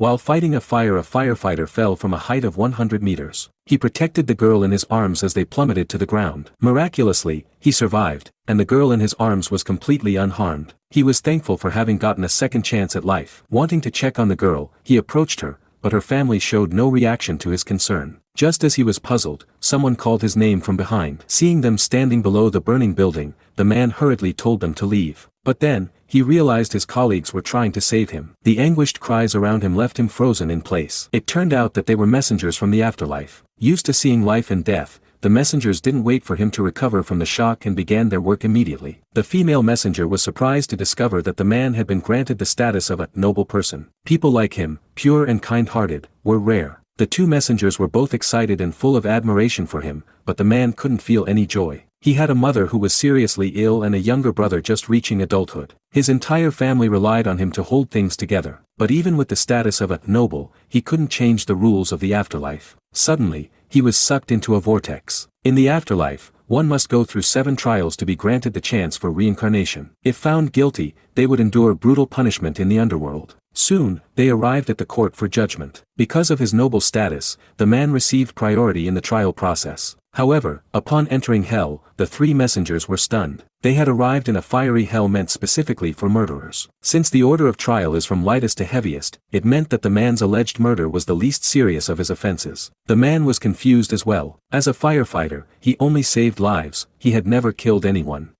While fighting a fire, a firefighter fell from a height of 100 meters. He protected the girl in his arms as they plummeted to the ground. Miraculously, he survived, and the girl in his arms was completely unharmed. He was thankful for having gotten a second chance at life. Wanting to check on the girl, he approached her, but her family showed no reaction to his concern. Just as he was puzzled, someone called his name from behind. Seeing them standing below the burning building, the man hurriedly told them to leave. But then, he realized his colleagues were trying to save him. The anguished cries around him left him frozen in place. It turned out that they were messengers from the afterlife. Used to seeing life and death, the messengers didn't wait for him to recover from the shock and began their work immediately. The female messenger was surprised to discover that the man had been granted the status of a noble person. People like him, pure and kind-hearted, were rare. The two messengers were both excited and full of admiration for him, but the man couldn't feel any joy. He had a mother who was seriously ill and a younger brother just reaching adulthood. His entire family relied on him to hold things together, but even with the status of a noble, he couldn't change the rules of the afterlife. Suddenly, he was sucked into a vortex. In the afterlife, one must go through 7 trials to be granted the chance for reincarnation. If found guilty, they would endure brutal punishment in the underworld. Soon, they arrived at the court for judgment. Because of his noble status, the man received priority in the trial process. However, upon entering hell, the 3 messengers were stunned. They had arrived in a fiery hell meant specifically for murderers. Since the order of trial is from lightest to heaviest, it meant that the man's alleged murder was the least serious of his offenses. The man was confused as well. As a firefighter, he only saved lives, he had never killed anyone.